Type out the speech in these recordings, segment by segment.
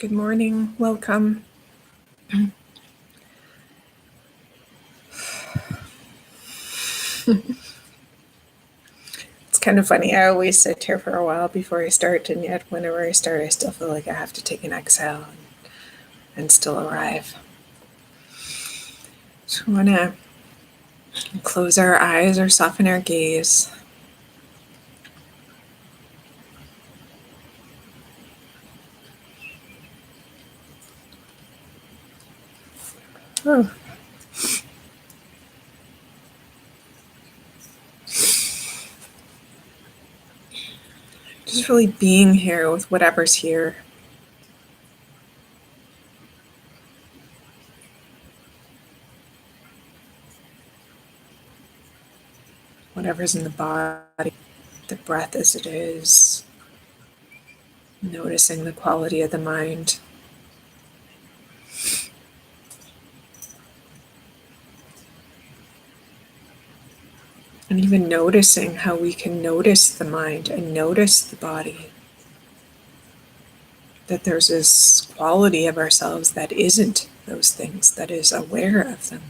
Good morning. Welcome. It's kind of funny. I always sit here for a while before I start, and yet whenever I start, I still feel like I have to take an exhale and still arrive. So we want to close our eyes or soften our gaze. Oh. Just really being here with whatever's here. Whatever's in the body, the breath as it is, noticing the quality of the mind. And even noticing how we can notice the mind and notice the body. That there's this quality of ourselves that isn't those things, that is aware of them.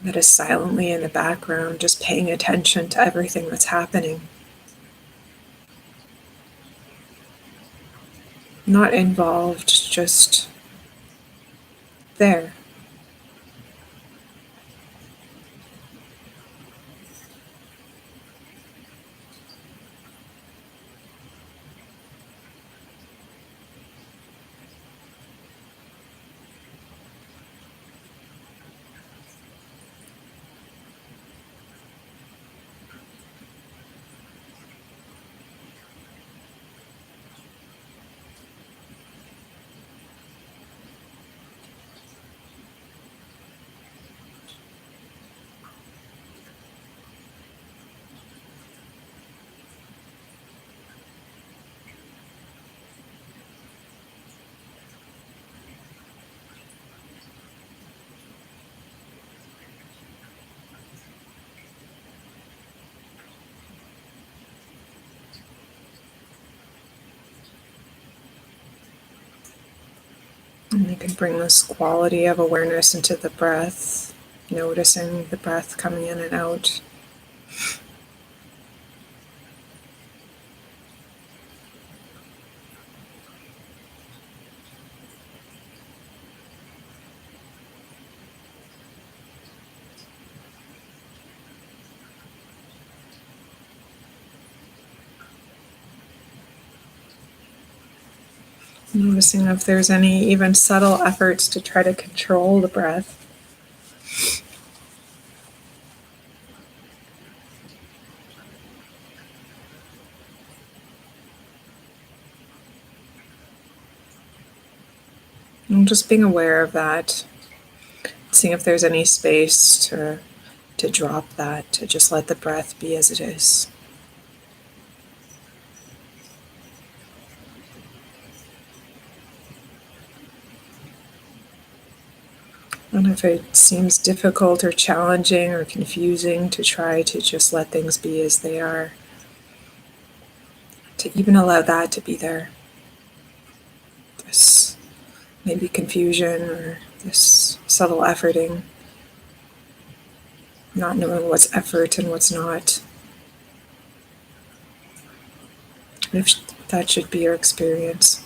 That is silently in the background, just paying attention to everything that's happening. Not involved, just there. And you can bring this quality of awareness into the breath, noticing the breath coming in and out. Noticing if there's any even subtle efforts to try to control the breath. And just being aware of that. Seeing if there's any space to drop that, to just let the breath be as it is. And if it seems difficult or challenging or confusing to try to just let things be as they are, to even allow that to be there. This maybe confusion or this subtle efforting, not knowing what's effort and what's not. If that should be your experience.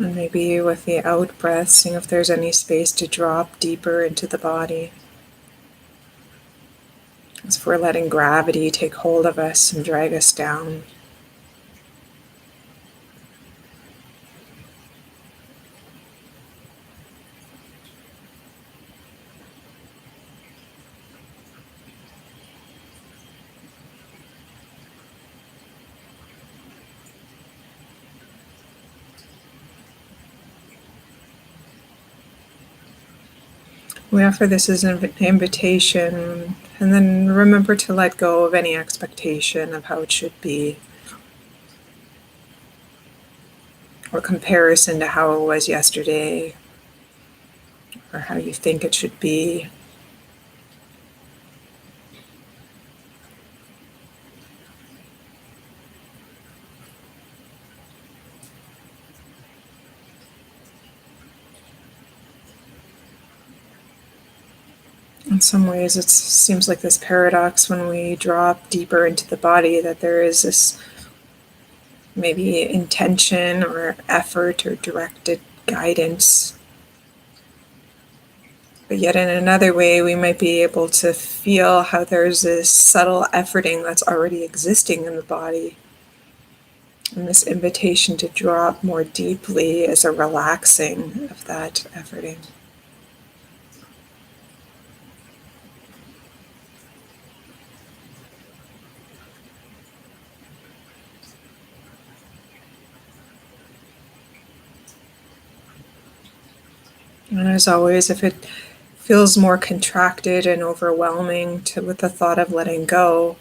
And maybe with the out breath, seeing if there's any space to drop deeper into the body. As if we're letting gravity take hold of us and drag us down. We offer this as an invitation, and then remember to let go of any expectation of how it should be, or comparison to how it was yesterday, or how you think it should be. In some ways, it seems like this paradox when we drop deeper into the body, that there is this maybe intention or effort or directed guidance. But yet, in another way, we might be able to feel how there's this subtle efforting that's already existing in the body. And this invitation to drop more deeply is a relaxing of that efforting. And as always, if it feels more contracted and overwhelming with the thought of letting go,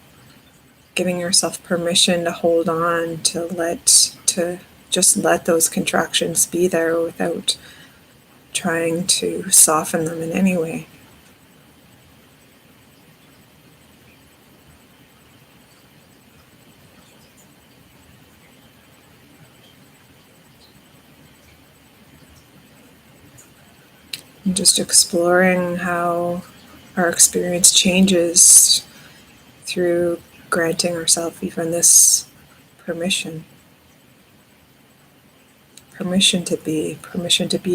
giving yourself permission to hold on, to just let those contractions be there without trying to soften them in any way. And just exploring how our experience changes through granting ourselves even this permission. Permission to be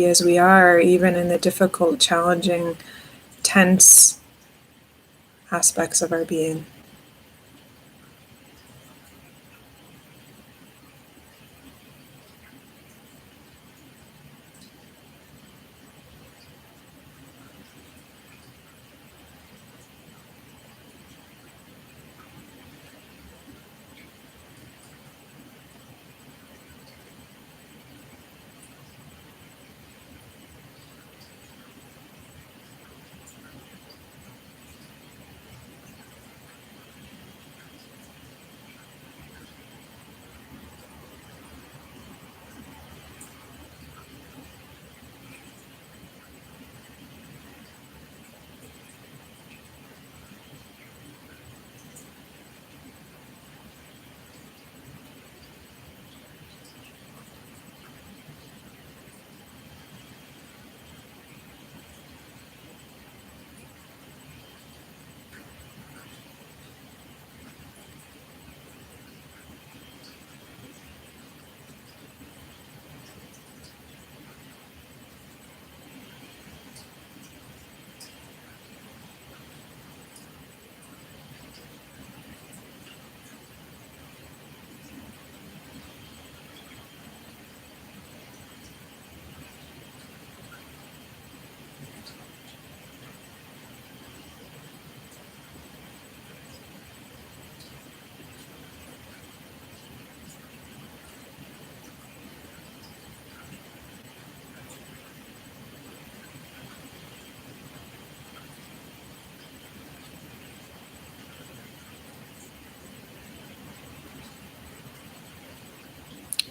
as we are, even in the difficult, challenging, tense aspects of our being.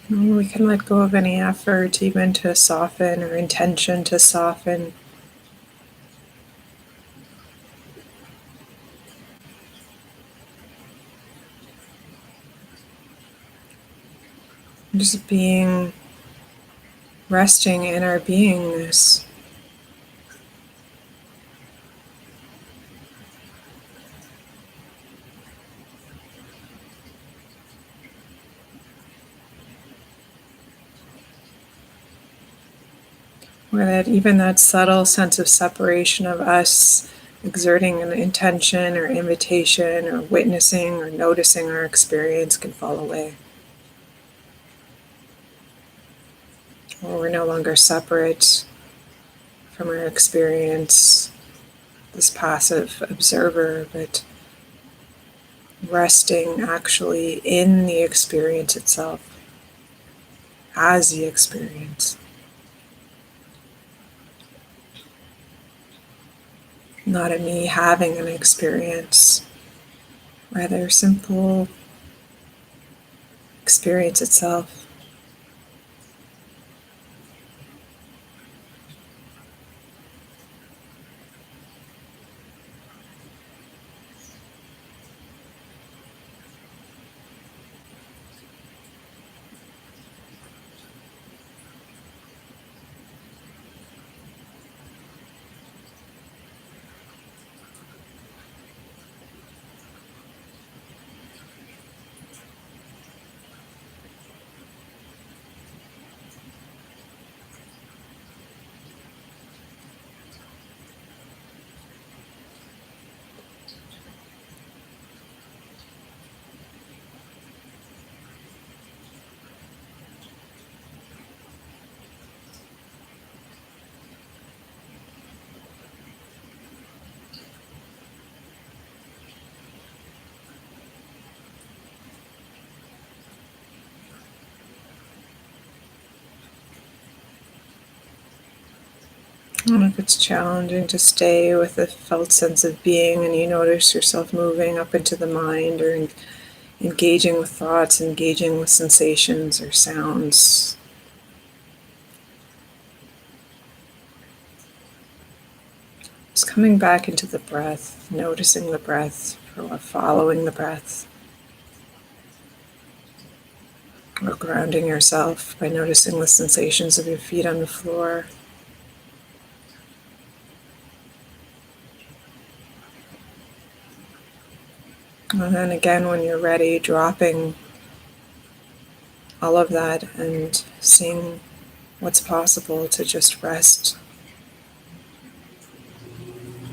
And we can let go of any effort even to soften or intention to soften. Just resting in our beingness. Where that subtle sense of separation of us exerting an intention or invitation or witnessing or noticing our experience can fall away. Or we're no longer separate from our experience, this passive observer, but resting actually in the experience itself, as the experience. not a me having an experience, rather simple experience itself. And if it's challenging to stay with a felt sense of being and you notice yourself moving up into the mind or engaging with thoughts, engaging with sensations or sounds, just coming back into the breath, noticing the breath, or following the breath, or grounding yourself by noticing the sensations of your feet on the floor. And then again, when you're ready, dropping all of that and seeing what's possible to just rest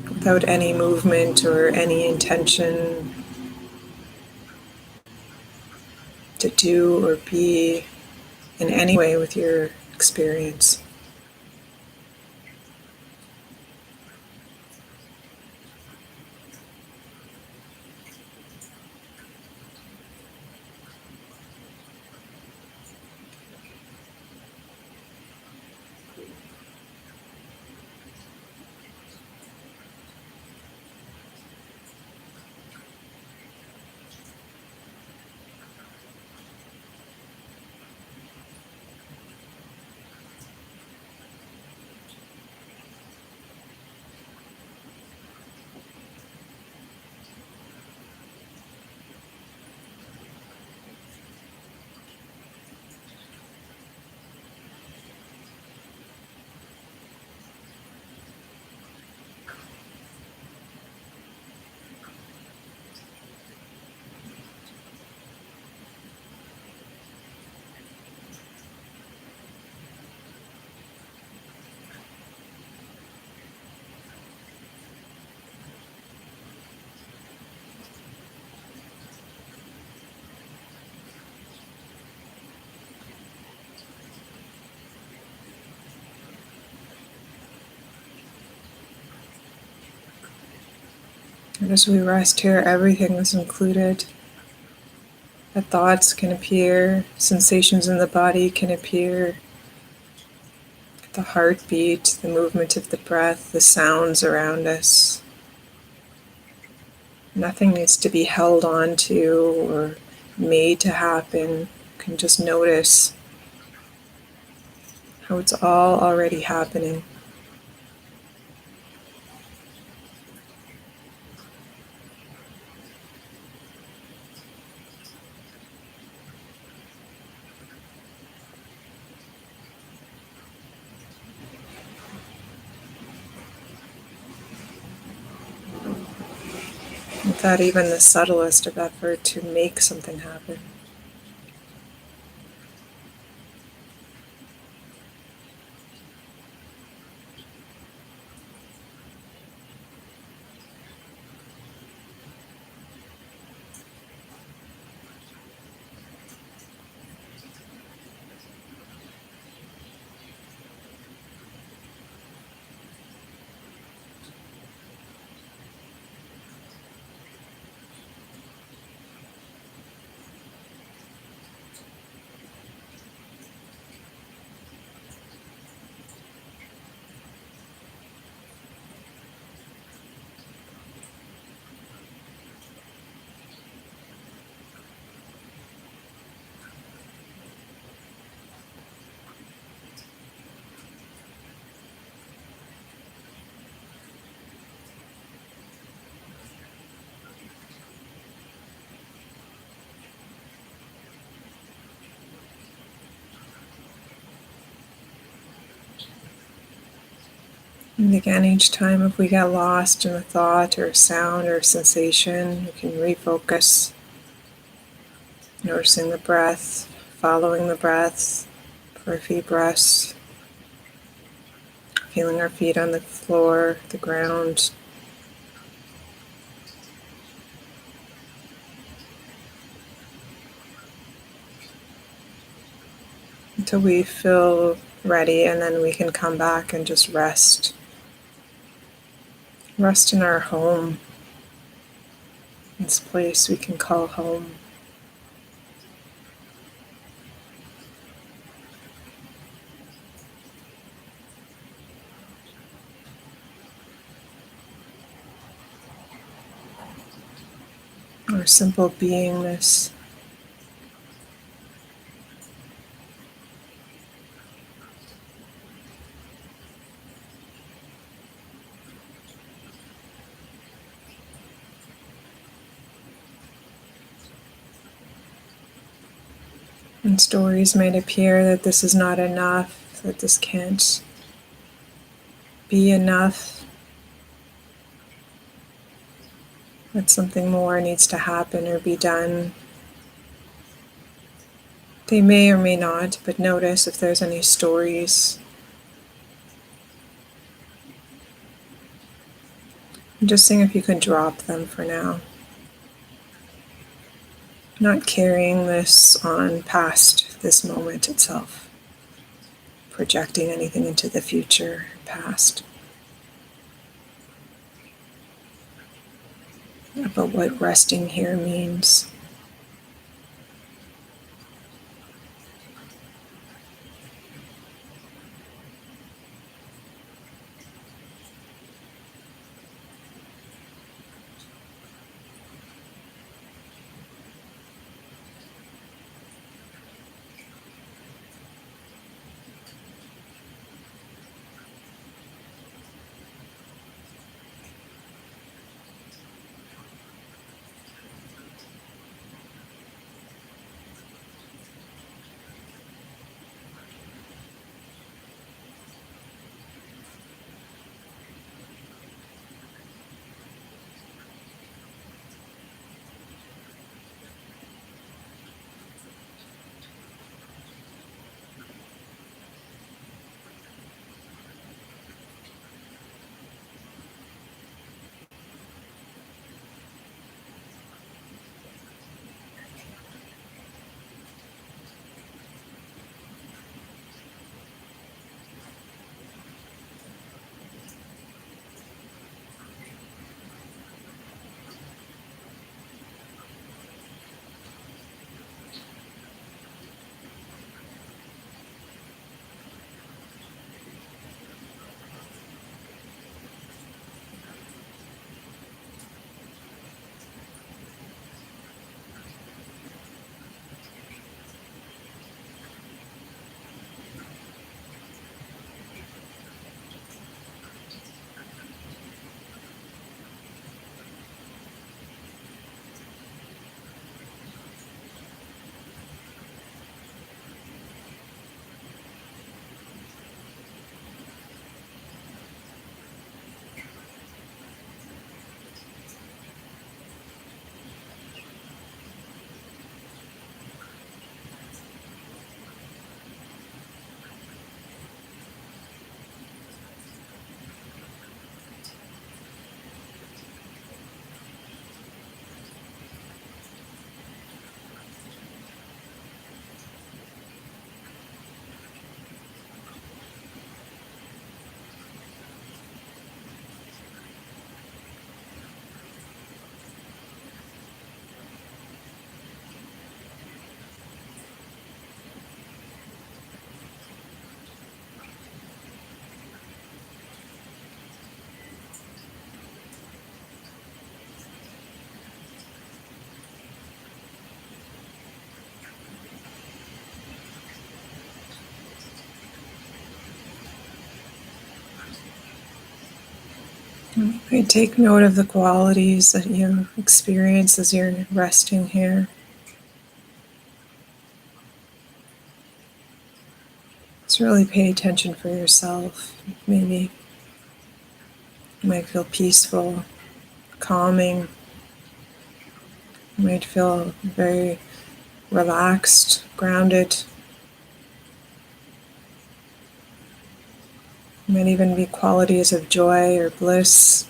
without any movement or any intention to do or be in any way with your experience. And as we rest here, everything is included. The thoughts can appear, sensations in the body can appear, the heartbeat, the movement of the breath, the sounds around us. Nothing needs to be held on to or made to happen. You can just notice how it's all already happening. Without even the subtlest of effort to make something happen. And again, each time if we get lost in a thought or a sound or a sensation, we can refocus, noticing the breath, following the breath for a few breaths, feeling our feet on the floor, the ground, until we feel ready, and then we can come back and just rest. Rest in our home, this place we can call home. Our simple beingness. And stories might appear that this is not enough, that this can't be enough, that something more needs to happen or be done. They may or may not, but notice if there's any stories. And just seeing if you can drop them for now. Not carrying this on past this moment itself, projecting anything into the future, past, about what resting here means. I take note of the qualities that you experience as you're resting here. Just really pay attention for yourself, maybe You might feel peaceful, calming. You might feel very relaxed, grounded. It might even be qualities of joy or bliss,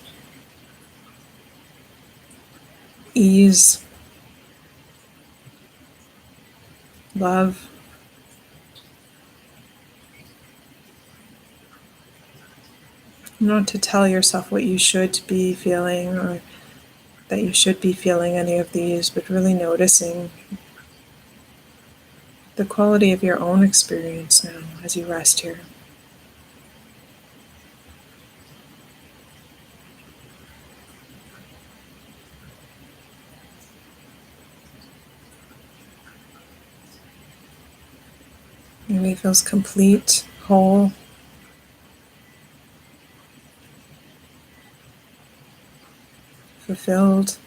ease, love. Not to tell yourself what you should be feeling or that you should be feeling any of these, but really noticing the quality of your own experience now as you rest here. Maybe it feels complete, whole, fulfilled.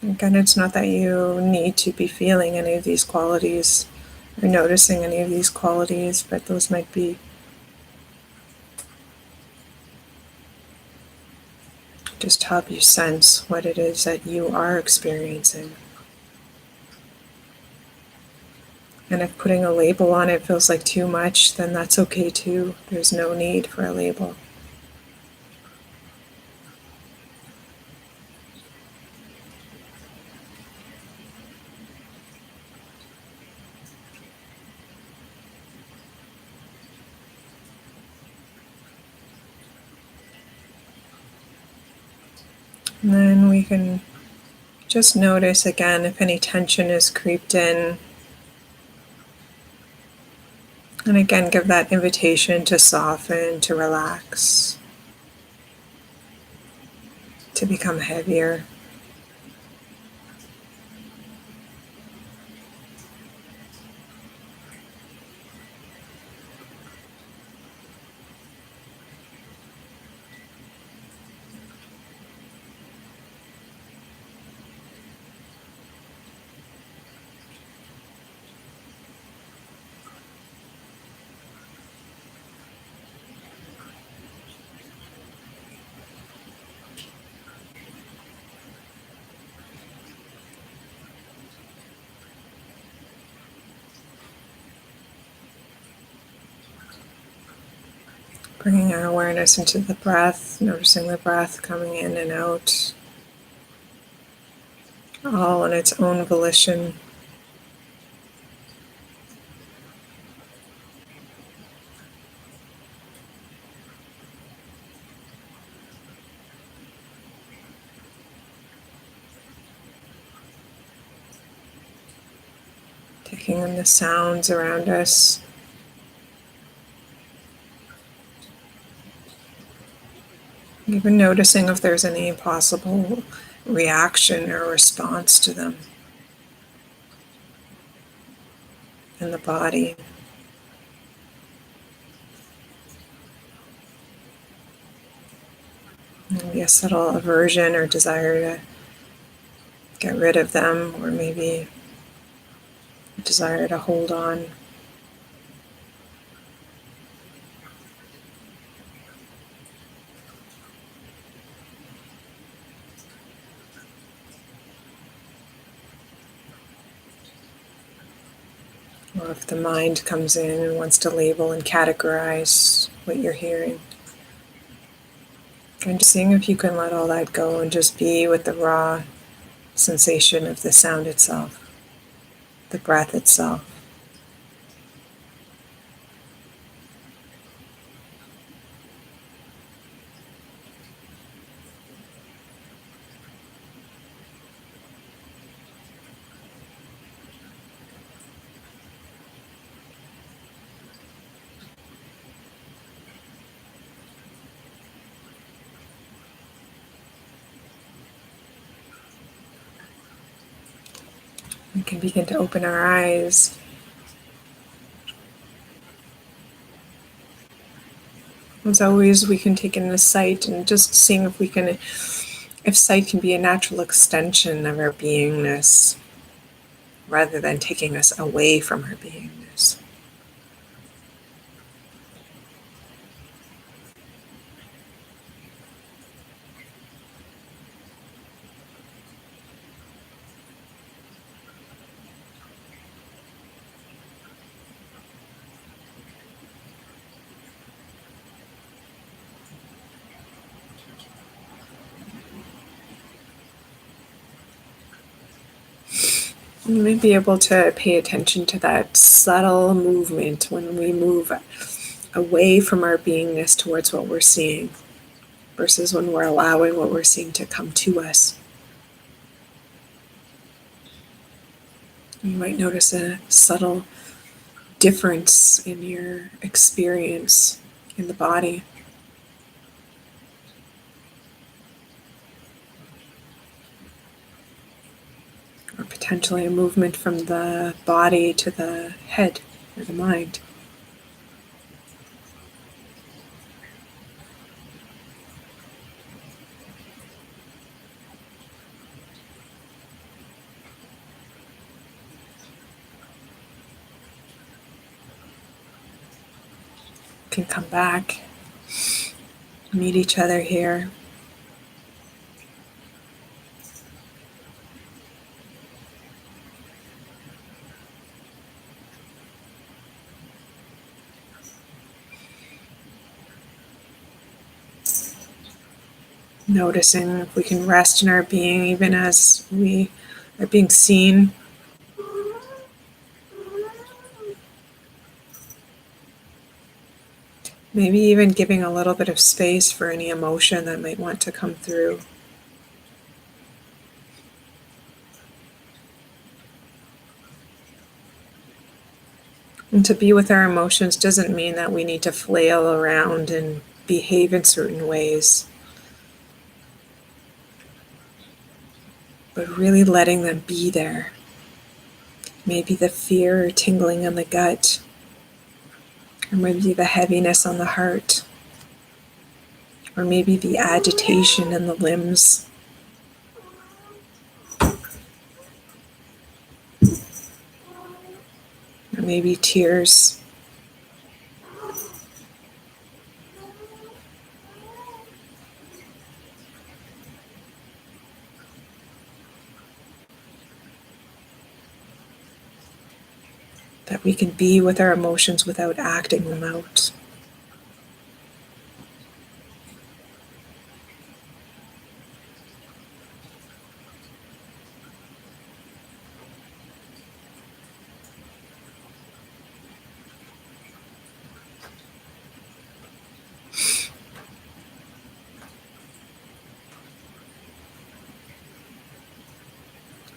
Again, it's not that you need to be feeling any of these qualities or noticing any of these qualities, but those might be just help you sense what it is that you are experiencing. And if putting a label on it feels like too much, then that's okay too. There's no need for a label. And then we can just notice again if any tension has creeped in. And again, give that invitation to soften, to relax, to become heavier. Bringing our awareness into the breath, noticing the breath coming in and out, all on its own volition. Taking in the sounds around us. Even noticing if there's any possible reaction or response to them in the body. Maybe a subtle aversion or desire to get rid of them, or maybe a desire to hold on. Or if the mind comes in and wants to label and categorize what you're hearing. And just seeing if you can let all that go and just be with the raw sensation of the sound itself, the breath itself. We can begin to open our eyes. As always, we can take in the sight and just seeing if we can, if sight can be a natural extension of our beingness, rather than taking us away from our beingness. You may be able to pay attention to that subtle movement when we move away from our beingness towards what we're seeing versus when we're allowing what we're seeing to come to us. You might notice a subtle difference in your experience in the body. Or potentially a movement from the body to the head or the mind. Can come back, meet each other here. Noticing if we can rest in our being even as we are being seen. Maybe even giving a little bit of space for any emotion that might want to come through. And to be with our emotions doesn't mean that we need to flail around and behave in certain ways, but really letting them be there. Maybe the fear or tingling in the gut, or maybe the heaviness on the heart, or maybe the agitation in the limbs. Or maybe tears. That we can be with our emotions without acting them out.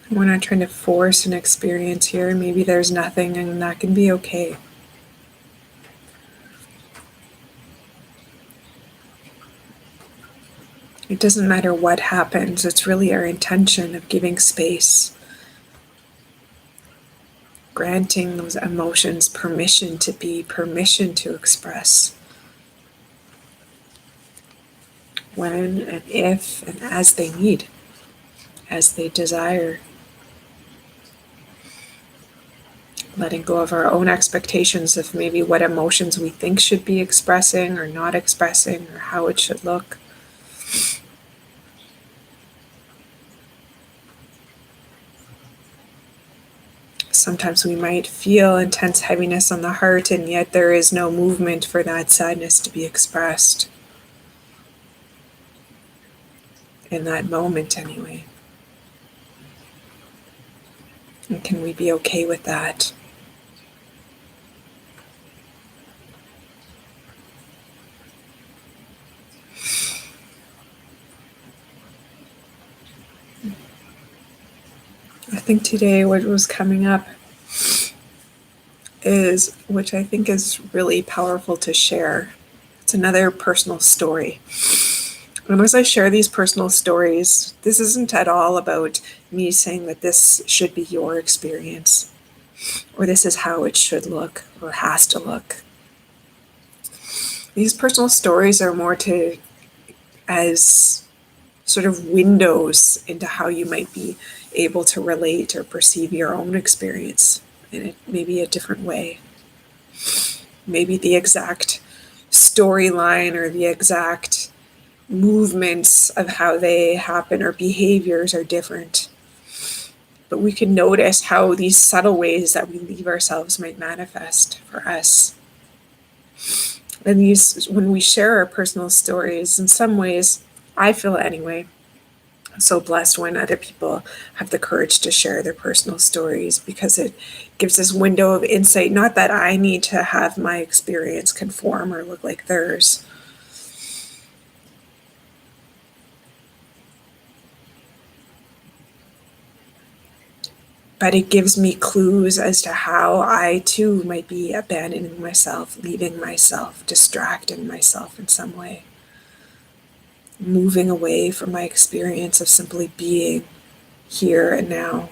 We're not trying to force an experience here. Maybe there's nothing, and that can be okay. It doesn't matter what happens. It's really our intention of giving space, granting those emotions permission to be, permission to express. When and if and as they need, as they desire. Letting go of our own expectations of maybe what emotions we think should be expressing or not expressing, or how it should look. Sometimes we might feel intense heaviness on the heart, and yet there is no movement for that sadness to be expressed. In that moment, anyway. And can we be okay with that? I think today what was coming up is, which I think is really powerful to share. It's another personal story. And as I share these personal stories, this isn't at all about me saying that this should be your experience, or this is how it should look or has to look. These personal stories are more as sort of windows into how you might be able to relate or perceive your own experience in maybe a different way. Maybe the exact storyline or the exact movements of how they happen or behaviors are different. But we can notice how these subtle ways that we leave ourselves might manifest for us. And when we share our personal stories, in some ways, I feel anyway, I'm so blessed when other people have the courage to share their personal stories, because it gives this window of insight. Not that I need to have my experience conform or look like theirs. But it gives me clues as to how I too might be abandoning myself, leaving myself, distracting myself in some way, moving away from my experience of simply being here and now.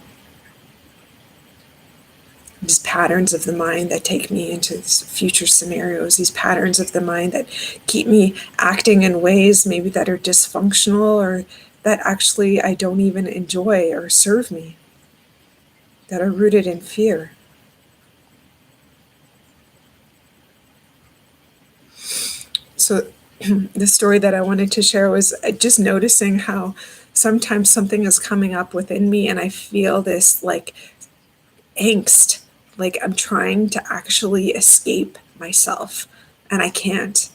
These patterns of the mind that take me into future scenarios, these patterns of the mind that keep me acting in ways maybe that are dysfunctional or that actually I don't even enjoy or serve me, that are rooted in fear. So the story that I wanted to share was just noticing how sometimes something is coming up within me and I feel this like angst, like I'm trying to actually escape myself and I can't.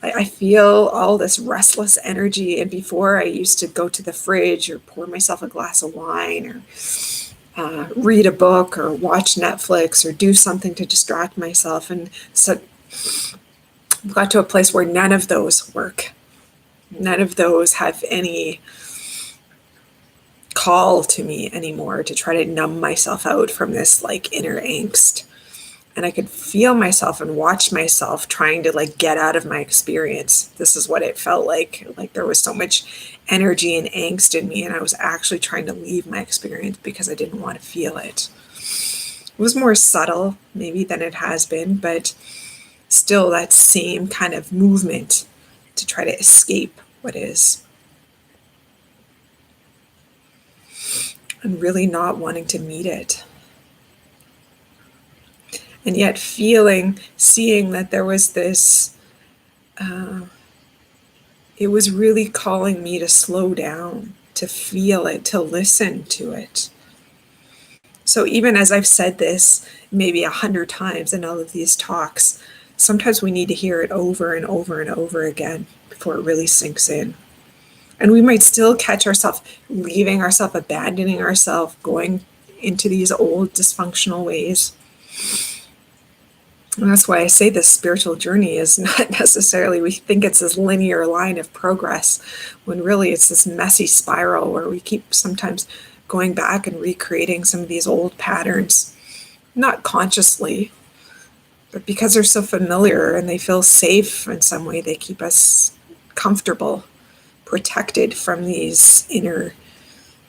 I feel all this restless energy, and before I used to go to the fridge or pour myself a glass of wine or read a book or watch Netflix or do something to distract myself. And so I've got to a place where none of those work. None of those have any call to me anymore to try to numb myself out from this like inner angst. And I could feel myself and watch myself trying to like get out of my experience. This is what it felt like there was so much energy and angst in me, and I was actually trying to leave my experience because I didn't want to feel it. It was more subtle maybe than it has been, but still that same kind of movement to try to escape what is. And really not wanting to meet it. And yet seeing that there was this, it was really calling me to slow down, to feel it, to listen to it. So even as I've said this maybe 100 times in all of these talks, sometimes we need to hear it over and over and over again before it really sinks in. And we might still catch ourselves leaving ourselves, abandoning ourselves, going into these old dysfunctional ways. And that's why I say this spiritual journey is not necessarily, we think it's this linear line of progress, when really it's this messy spiral where we keep sometimes going back and recreating some of these old patterns, not consciously, but because they're so familiar and they feel safe in some way, they keep us comfortable, protected from these inner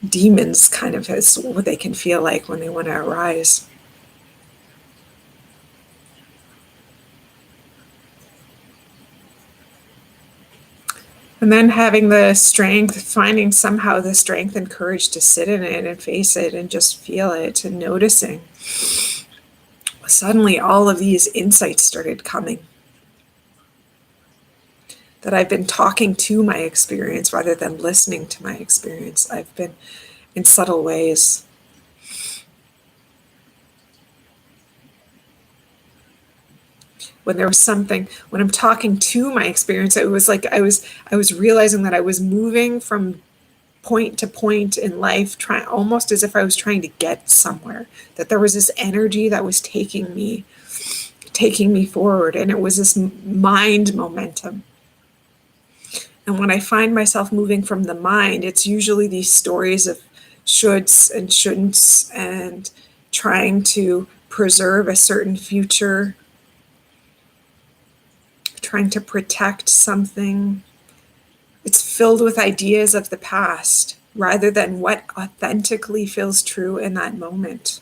demons, kind of as what they can feel like when they want to arise. And then having the strength, finding somehow the strength and courage to sit in it and face it and just feel it and noticing. Suddenly all of these insights started coming. That I've been talking to my experience rather than listening to my experience. I've been in subtle ways. When I'm talking to my experience, it was like I was realizing that I was moving from point to point in life, almost as if I was trying to get somewhere, that there was this energy that was taking me forward, and it was this mind momentum. And when I find myself moving from the mind, it's usually these stories of shoulds and shouldn'ts and trying to preserve a certain future, trying to protect something. It's filled with ideas of the past rather than what authentically feels true in that moment.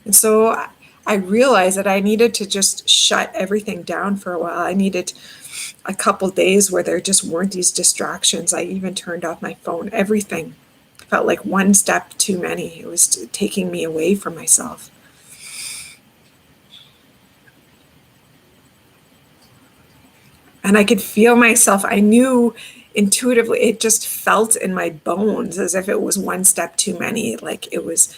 And so I realized that I needed to just shut everything down for a while. a couple days where there just weren't these distractions. I even turned off my phone. Everything felt like one step too many. It was taking me away from myself. And I could feel myself. I knew intuitively, it just felt in my bones as if it was one step too many. Like it was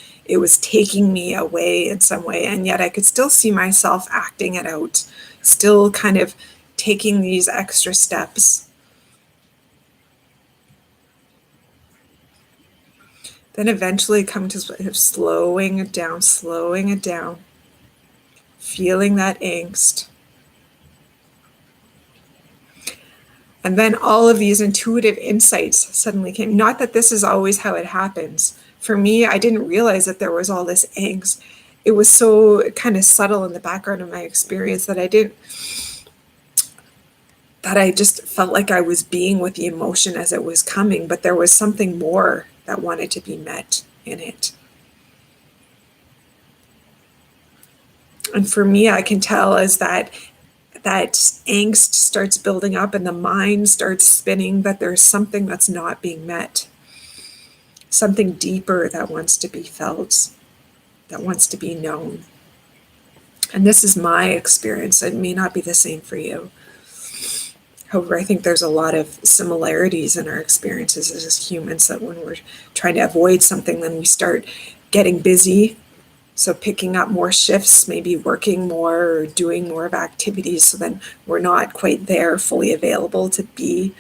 taking me away in some way. And yet I could still see myself acting it out, still kind of taking these extra steps. Then eventually come to slowing it down, feeling that angst. And then all of these intuitive insights suddenly came. Not that this is always how it happens. For me, I didn't realize that there was all this angst. It was so kind of subtle in the background of my experience that I just felt like I was being with the emotion as it was coming, but there was something more that wanted to be met in it. And for me, I can tell as that angst starts building up and the mind starts spinning, that there's something that's not being met. Something deeper that wants to be felt, that wants to be known. And this is my experience. It may not be the same for you. However, I think there's a lot of similarities in our experiences as humans, that when we're trying to avoid something, then we start getting busy. So picking up more shifts, maybe working more or doing more of activities, so then we're not quite there fully available to be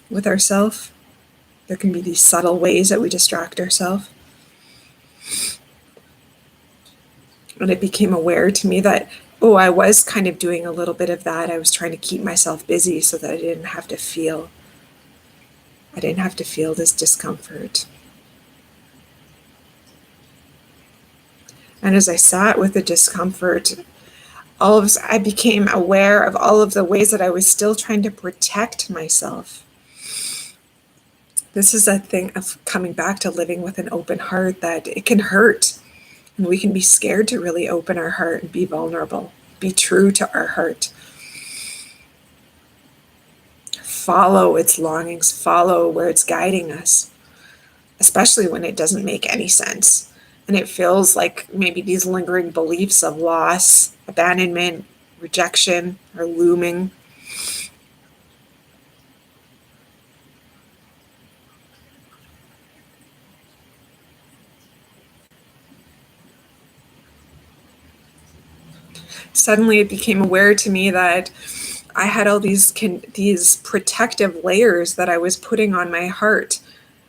with ourselves. There can be these subtle ways that we distract ourselves. And it became aware to me that, oh, I was kind of doing a little bit of that. I was trying to keep myself busy so that I didn't have to feel this discomfort. And as I sat with the discomfort, I became aware of all of the ways that I was still trying to protect myself. This is a thing of coming back to living with an open heart, that it can hurt. And we can be scared to really open our heart and be vulnerable, be true to our heart. Follow its longings, follow where it's guiding us, especially when it doesn't make any sense. And it feels like maybe these lingering beliefs of loss, abandonment, rejection are looming. Suddenly it became aware to me that I had all these protective layers that I was putting on my heart.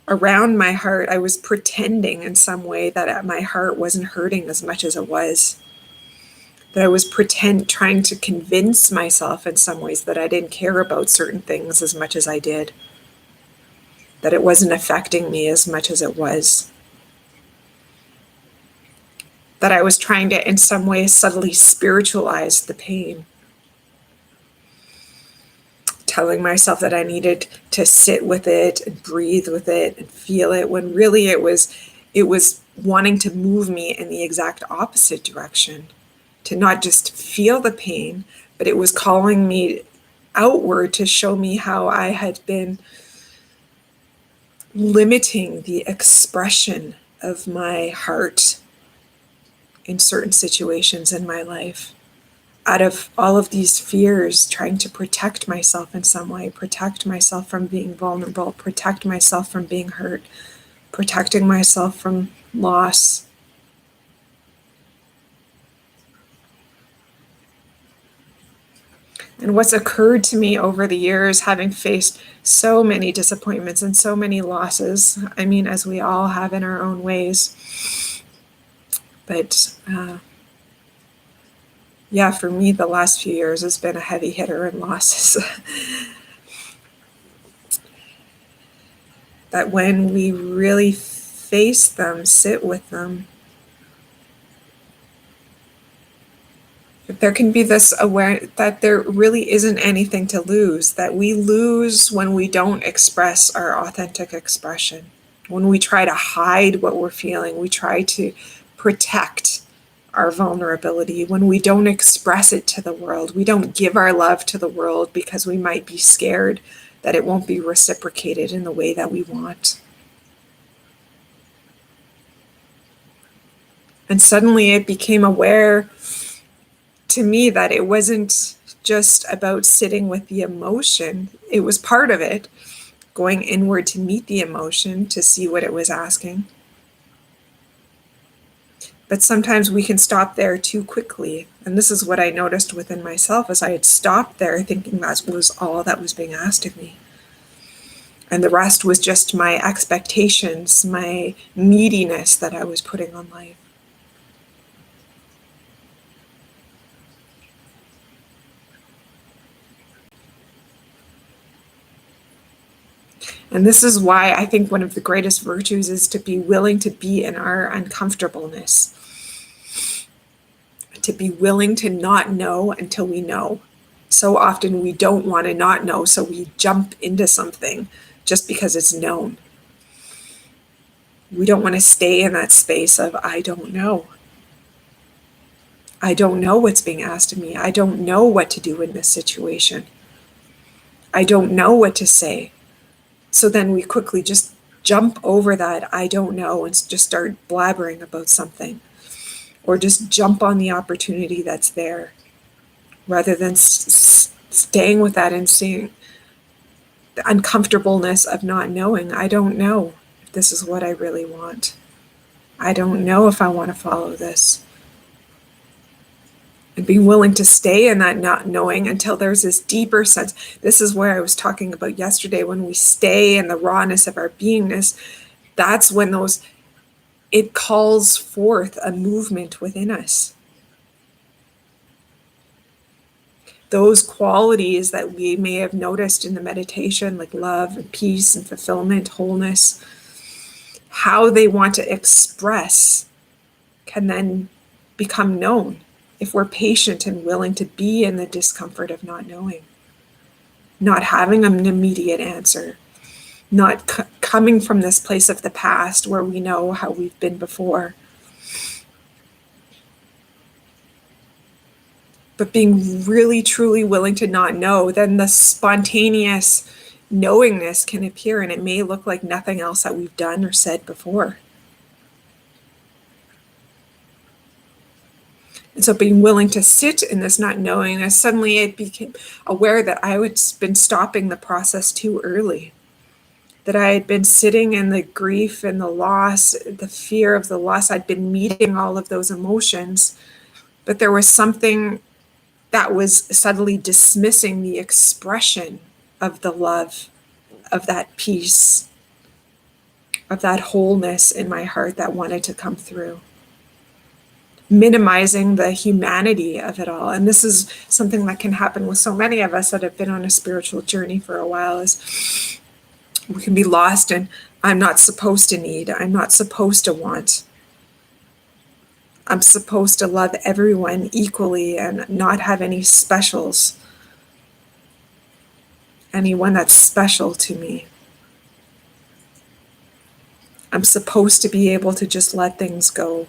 Around my heart, I was pretending in some way that my heart wasn't hurting as much as it was. That I was trying to convince myself in some ways that I didn't care about certain things as much as I did. That it wasn't affecting me as much as it was. That I was trying to, in some way, subtly spiritualize the pain. Telling myself that I needed to sit with it and breathe with it and feel it, when really it was wanting to move me in the exact opposite direction. To not just feel the pain, but it was calling me outward to show me how I had been limiting the expression of my heart in certain situations in my life. Out of all of these fears, trying to protect myself in some way, protect myself from being vulnerable, protect myself from being hurt, protecting myself from loss. And what's occurred to me over the years, having faced so many disappointments and so many losses, I mean, as we all have in our own ways, but yeah, for me, the last few years has been a heavy hitter in losses. That when we really face them, sit with them, that there can be this awareness that there really isn't anything to lose, that we lose when we don't express our authentic expression. When we try to hide what we're feeling, we try to protect our vulnerability, when we don't express it to the world, we don't give our love to the world because we might be scared that it won't be reciprocated in the way that we want. And suddenly it became aware to me that it wasn't just about sitting with the emotion. It was part of it, going inward to meet the emotion, to see what it was asking. But sometimes we can stop there too quickly. And this is what I noticed within myself, as I had stopped there thinking that was all that was being asked of me. And the rest was just my expectations, my neediness that I was putting on life. And this is why I think one of the greatest virtues is to be willing to be in our uncomfortableness, to be willing to not know until we know. So often we don't want to not know, so we jump into something just because it's known. We don't want to stay in that space of, I don't know. I don't know what's being asked of me. I don't know what to do in this situation. I don't know what to say. So then we quickly just jump over that I don't know and just start blabbering about something, or just jump on the opportunity that's there, rather than staying with that and seeing the uncomfortableness of not knowing. I don't know if this is what I really want. I don't know if I want to follow this. And being willing to stay in that not knowing until there's this deeper sense. This is where I was talking about yesterday, when we stay in the rawness of our beingness, that's when it calls forth a movement within us. Those qualities that we may have noticed in the meditation, like love and peace and fulfillment, wholeness, how they want to express can then become known if we're patient and willing to be in the discomfort of not knowing, not having an immediate answer, not coming from this place of the past where we know how we've been before, but being really truly willing to not know. Then the spontaneous knowingness can appear, and it may look like nothing else that we've done or said before. And so being willing to sit in this not knowingness, suddenly it became aware that I had been stopping the process too early, that I had been sitting in the grief and the loss, the fear of the loss. I'd been meeting all of those emotions, but there was something that was subtly dismissing the expression of the love, of that peace, of that wholeness in my heart that wanted to come through, minimizing the humanity of it all. And this is something that can happen with so many of us that have been on a spiritual journey for a while, is we can be lost in, I'm not supposed to need, I'm not supposed to want. I'm supposed to love everyone equally and not have any specials, anyone that's special to me. I'm supposed to be able to just let things go.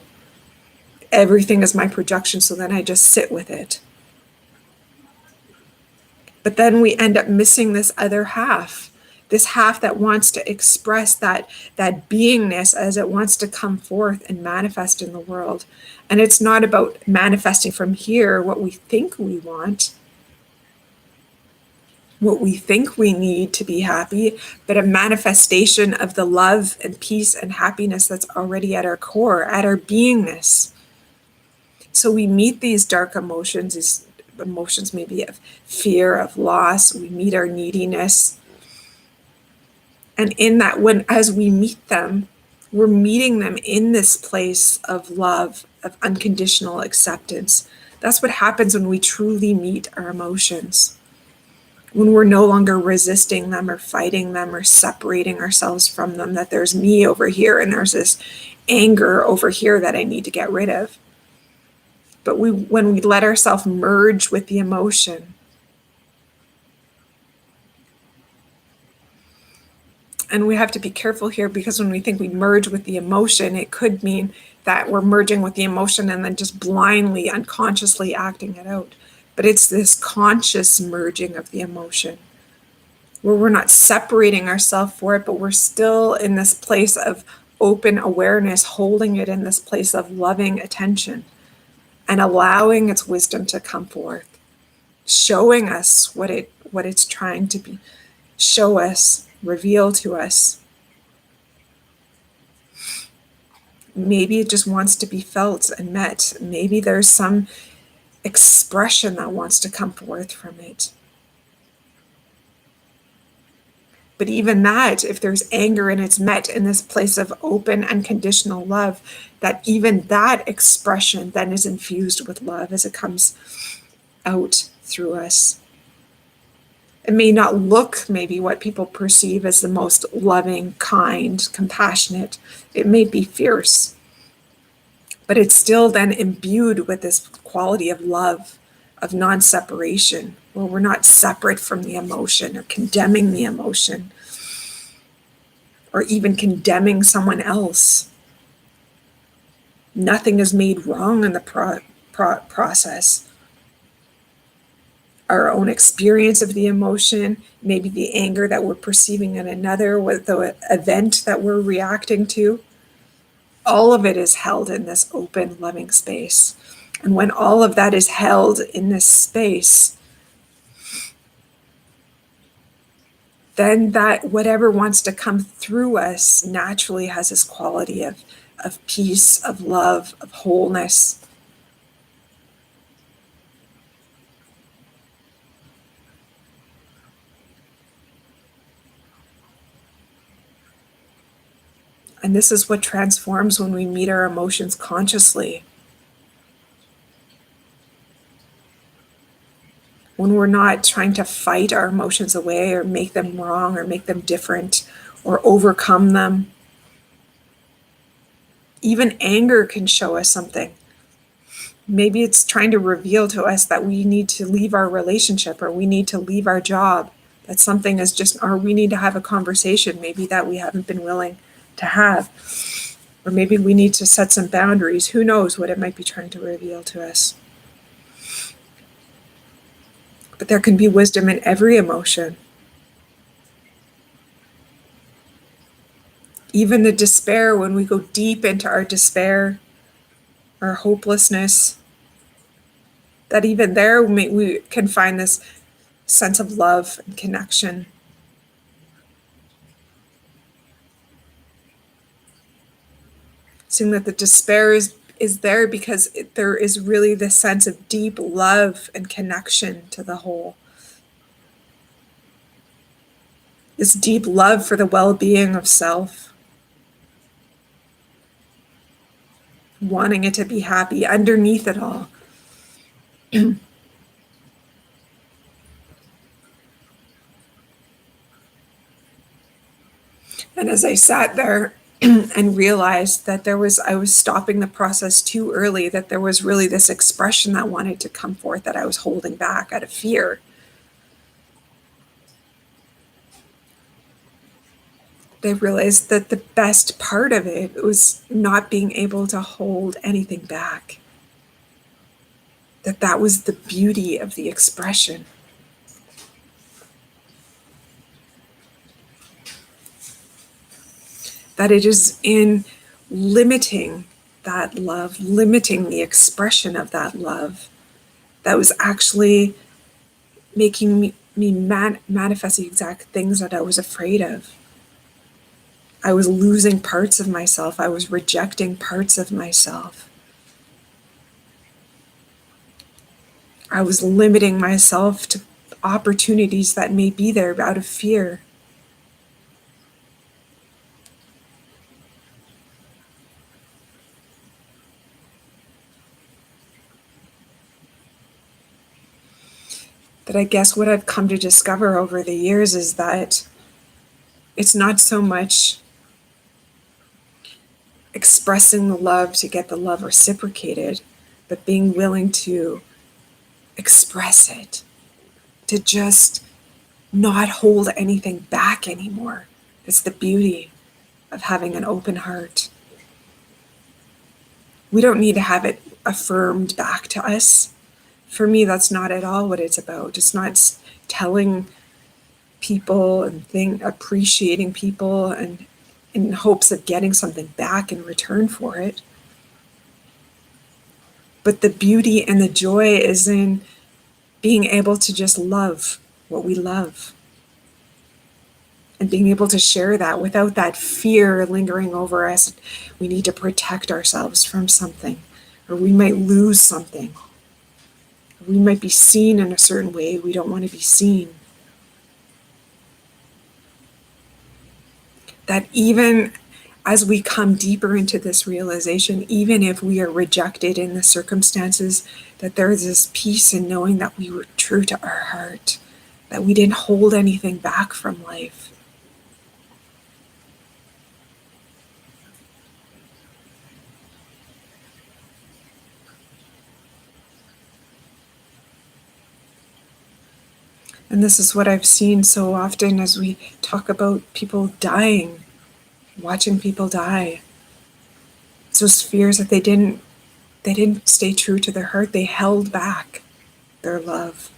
Everything is my projection, so then I just sit with it. But then we end up missing this other half, this half that wants to express that beingness as it wants to come forth and manifest in the world. And it's not about manifesting from here what we think we want, what we think we need to be happy, but a manifestation of the love and peace and happiness that's already at our core, at our beingness. So we meet these dark emotions, these emotions maybe of fear, of loss, we meet our neediness. And in that, as we meet them, we're meeting them in this place of love, of unconditional acceptance. That's what happens when we truly meet our emotions. When we're no longer resisting them or fighting them or separating ourselves from them, that there's me over here and there's this anger over here that I need to get rid of. But when we let ourselves merge with the emotion, And we have to be careful here, because when we think we merge with the emotion, it could mean that we're merging with the emotion and then just blindly, unconsciously acting it out. But it's this conscious merging of the emotion, where we're not separating ourselves for it, but we're still in this place of open awareness, holding it in this place of loving attention and allowing its wisdom to come forth, showing us what it's trying to be, show us, reveal to us. Maybe it just wants to be felt and met. Maybe there's some expression that wants to come forth from it. But even that, if there's anger and it's met in this place of open, unconditional love, that even that expression then is infused with love as it comes out through us. It may not look maybe what people perceive as the most loving, kind, compassionate. It may be fierce, but it's still then imbued with this quality of love, of non-separation, where we're not separate from the emotion or condemning the emotion or even condemning someone else. Nothing is made wrong in the process. Our own experience of the emotion, maybe the anger that we're perceiving in another, with the event that we're reacting to, all of it is held in this open, loving space. And when all of that is held in this space, then that whatever wants to come through us naturally has this quality of peace, of love, of wholeness. And this is what transforms when we meet our emotions consciously. When we're not trying to fight our emotions away or make them wrong or make them different or overcome them. Even anger can show us something. Maybe it's trying to reveal to us that we need to leave our relationship or we need to leave our job. That something is just, or we need to have a conversation maybe that we haven't been willing to have. Or maybe we need to set some boundaries. Who knows what it might be trying to reveal to us. But there can be wisdom in every emotion. Even the despair, when we go deep into our despair, our hopelessness, that even there we can find this sense of love and connection. Seeing that the despair is there because there is really this sense of deep love and connection to the whole. This deep love for the well-being of self. Wanting it to be happy underneath it all. And as I sat there and realized that I was stopping the process too early, that there was really this expression that wanted to come forth that I was holding back out of fear. I realized that the best part of it was not being able to hold anything back. That was the beauty of the expression. That it is in limiting that love, limiting the expression of that love, that was actually making me manifest the exact things that I was afraid of. I was losing parts of myself. I was rejecting parts of myself. I was limiting myself to opportunities that may be there out of fear. But I guess what I've come to discover over the years is that it's not so much expressing the love to get the love reciprocated, but being willing to express it, to just not hold anything back anymore. It's the beauty of having an open heart. We don't need to have it affirmed back to us. For me, that's not at all what it's about. It's not telling people and appreciating people and in hopes of getting something back in return for it. But the beauty and the joy is in being able to just love what we love and being able to share that without that fear lingering over us. We need to protect ourselves from something, or we might lose something. We might be seen in a certain way we don't want to be seen. That even as we come deeper into this realization, even if we are rejected in the circumstances, that there is this peace in knowing that we were true to our heart, that we didn't hold anything back from life. And this is what I've seen so often as we talk about people dying, watching people die. It's those fears that they didn't stay true to their heart. They held back their love.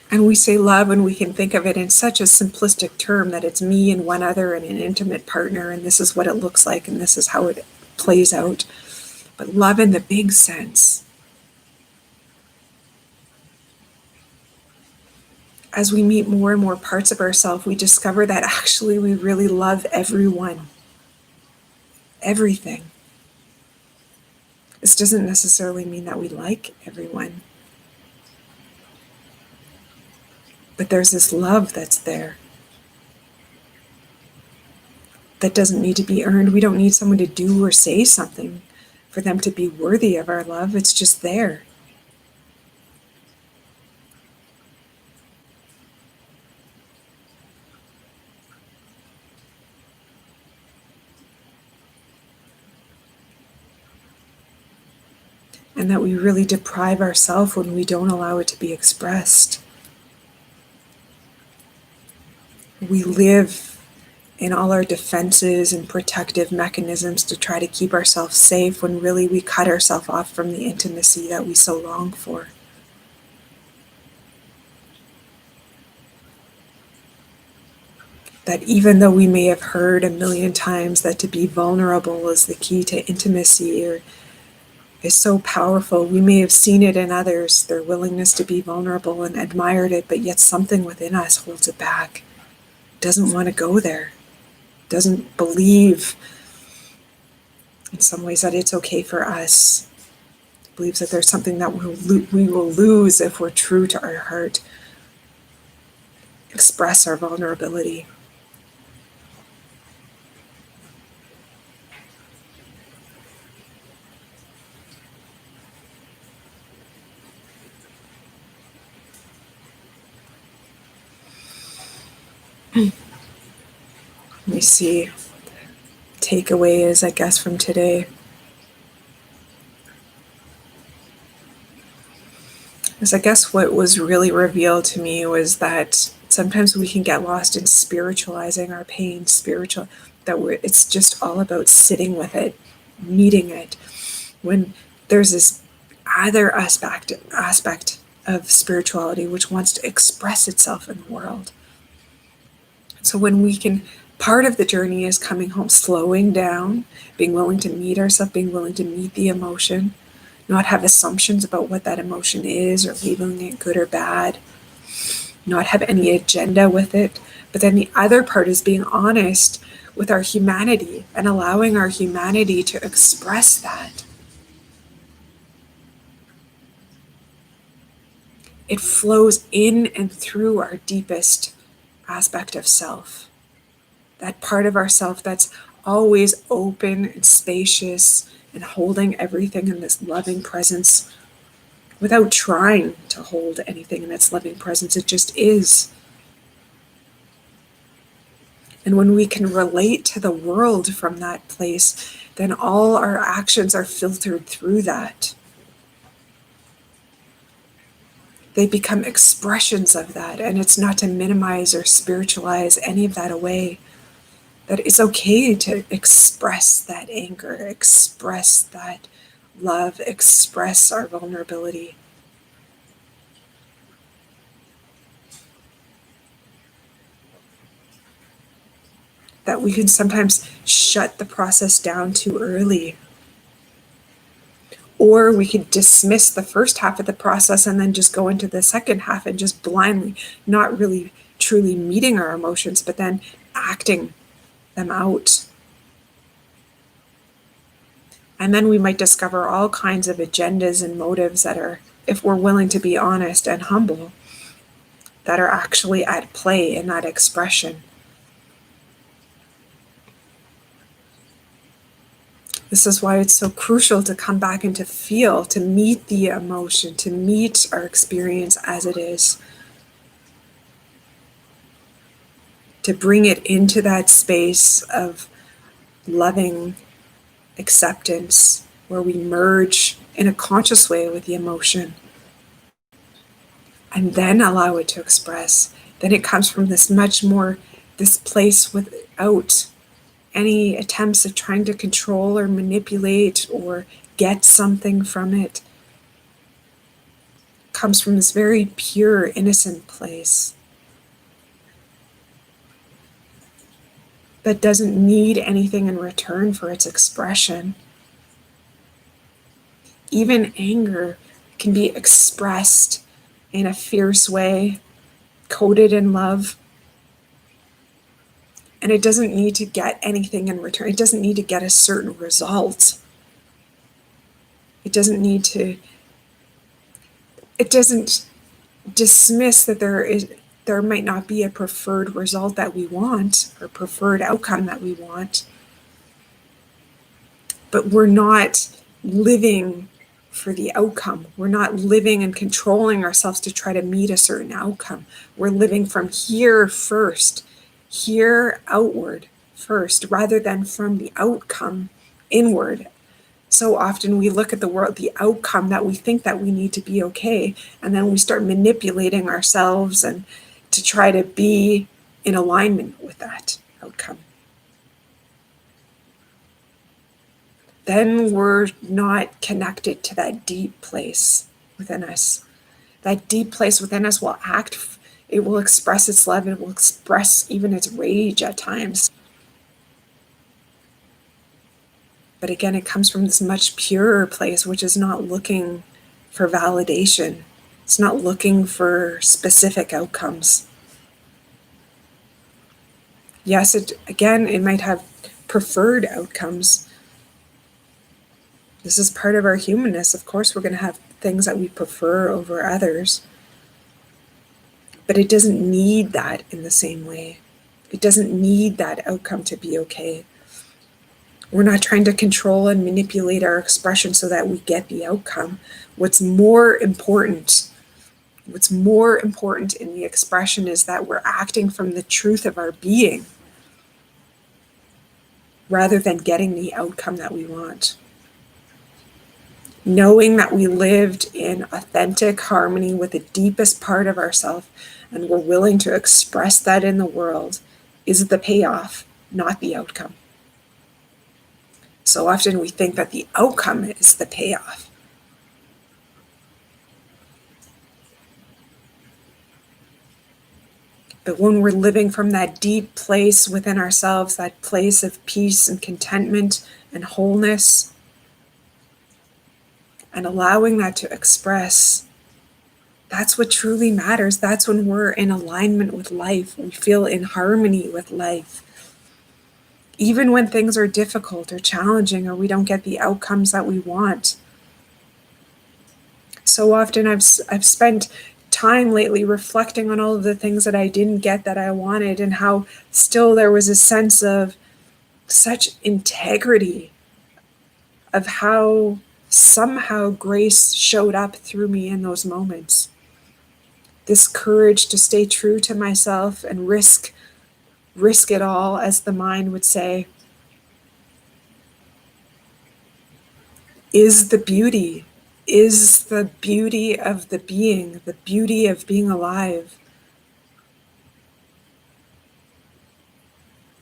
And we say love and we can think of it in such a simplistic term that it's me and one other and an intimate partner, and this is what it looks like and this is how it plays out. But love in the big sense, as we meet more and more parts of ourselves, we discover that actually we really love everyone, everything. This doesn't necessarily mean that we like everyone, but there's this love that's there that doesn't need to be earned. We don't need someone to do or say something for them to be worthy of our love. It's just there. And that we really deprive ourselves when we don't allow it to be expressed. We live in all our defenses and protective mechanisms to try to keep ourselves safe when really we cut ourselves off from the intimacy that we so long for. That even though we may have heard a million times that to be vulnerable is the key to intimacy or is so powerful, we may have seen it in others, their willingness to be vulnerable, and admired it, but yet something within us holds it back, doesn't want to go there, doesn't believe in some ways that it's okay for us, believes that there's something that we will lose if we're true to our heart, express our vulnerability. Let me see. Takeaway is, I guess, from today. Is I guess what was really revealed to me was that sometimes we can get lost in spiritualizing our pain, it's just all about sitting with it, meeting it. When there's this other aspect of spirituality which wants to express itself in the world. So when we can, part of the journey is coming home, slowing down, being willing to meet ourselves, being willing to meet the emotion, not have assumptions about what that emotion is or labeling it good or bad, not have any agenda with it. But then the other part is being honest with our humanity and allowing our humanity to express that. It flows in and through our deepest aspect of self. That part of ourself that's always open and spacious and holding everything in this loving presence without trying to hold anything in its loving presence. It just is. And when we can relate to the world from that place, then all our actions are filtered through that. they become expressions of that. And it's not to minimize or spiritualize any of that away. That it's okay to express that anger, express that love, express our vulnerability. That we can sometimes shut the process down too early. Or we could dismiss the first half of the process and then just go into the second half and just blindly, not really truly meeting our emotions, but then acting them out. And then we might discover all kinds of agendas and motives that are, if we're willing to be honest and humble, that are actually at play in that expression. This is why it's so crucial to come back and to feel, to meet the emotion, to meet our experience as it is. To bring it into that space of loving acceptance, where we merge in a conscious way with the emotion. And then allow it to express. Then it comes from this much more, this place without any attempts of trying to control or manipulate or get something from it. It comes from this very pure, innocent place that doesn't need anything in return for its expression. Even anger can be expressed in a fierce way, coded in love. And it doesn't need to get anything in return. It doesn't need to get a certain result. It doesn't dismiss that there might not be a preferred result that we want or preferred outcome that we want. But we're not living for the outcome. We're not living and controlling ourselves to try to meet a certain outcome. We're living from here first. Here outward first, rather than from the outcome inward. So often we look at the world, the outcome that we think that we need to be okay, and then we start manipulating ourselves and to try to be in alignment with that outcome. Then we're not connected to that deep place within us. That deep place within us will act. It will express its love. It will express even its rage at times. But again, it comes from this much purer place, which is not looking for validation. It's not looking for specific outcomes. Yes, it might have preferred outcomes. This is part of our humanness. Of course, we're going to have things that we prefer over others. But it doesn't need that in the same way. It doesn't need that outcome to be okay. We're not trying to control and manipulate our expression so that we get the outcome. What's more important in the expression is that we're acting from the truth of our being rather than getting the outcome that we want. Knowing that we lived in authentic harmony with the deepest part of ourselves and we're willing to express that in the world is the payoff, not the outcome. So often we think that the outcome is the payoff. But when we're living from that deep place within ourselves, that place of peace and contentment and wholeness, and allowing that to express, that's what truly matters. That's when we're in alignment with life. We feel in harmony with life. Even when things are difficult or challenging or we don't get the outcomes that we want. So often I've spent time lately reflecting on all of the things that I didn't get that I wanted and how still there was a sense of such integrity of how somehow grace showed up through me in those moments. This courage to stay true to myself and risk it all, as the mind would say, is the beauty is the beauty of the beauty of being alive.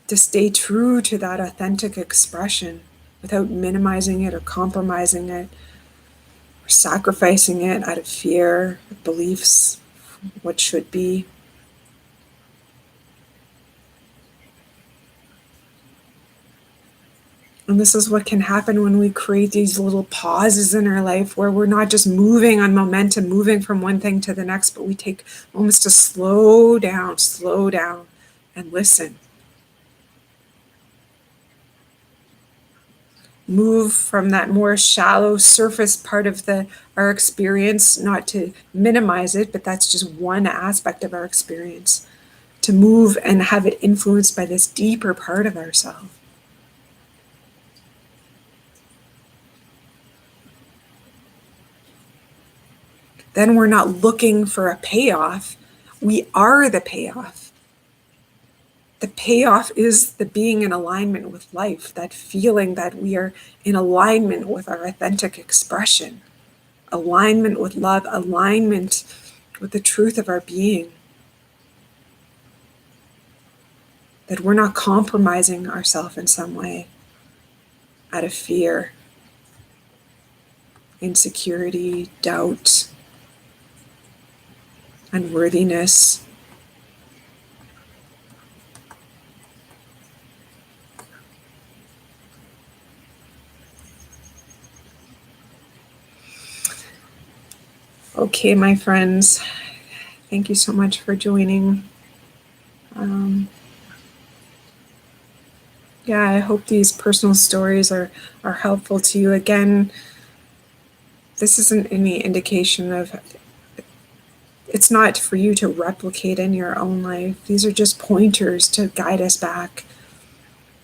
To stay true to that authentic expression without minimizing it or compromising it or sacrificing it out of fear, beliefs, what should be. And this is what can happen when we create these little pauses in our life where we're not just moving on momentum, moving from one thing to the next, but we take moments to slow down, and listen. Move from that more shallow surface part of our experience, not to minimize it, but that's just one aspect of our experience, to move and have it influenced by this deeper part of ourselves. Then we're not looking for a payoff. We are the payoff. The payoff is the being in alignment with life, that feeling that we are in alignment with our authentic expression, alignment with love, alignment with the truth of our being. That we're not compromising ourselves in some way out of fear, insecurity, doubt, unworthiness. Okay, my friends, thank you so much for joining. Yeah, I hope these personal stories are helpful to you. Again, this isn't any indication of, it's not for you to replicate in your own life. These are just pointers to guide us back.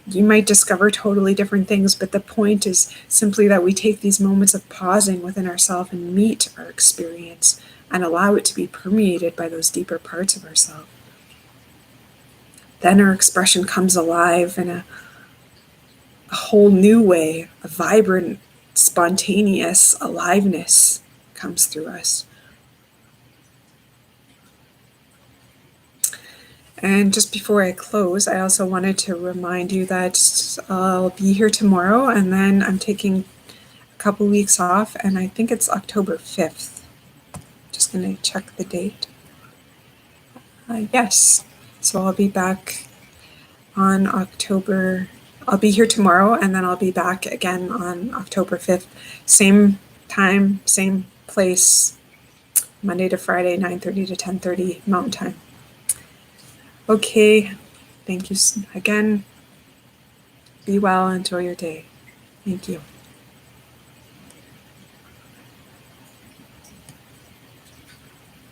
You might discover totally different things, but the point is simply that we take these moments of pausing within ourselves and meet our experience and allow it to be permeated by those deeper parts of ourselves. Then our expression comes alive in a whole new way. A vibrant, spontaneous aliveness comes through us. And just before I close, I also wanted to remind you that I'll be here tomorrow, and then I'm taking a couple weeks off, and I think it's October 5th. Just going to check the date. Yes. So I'll be back on I'll be here tomorrow, and then I'll be back again on October 5th. Same time, same place, Monday to Friday, 9:30 to 10:30 Mountain Time. Okay, thank you again. Be well, enjoy your day. Thank you.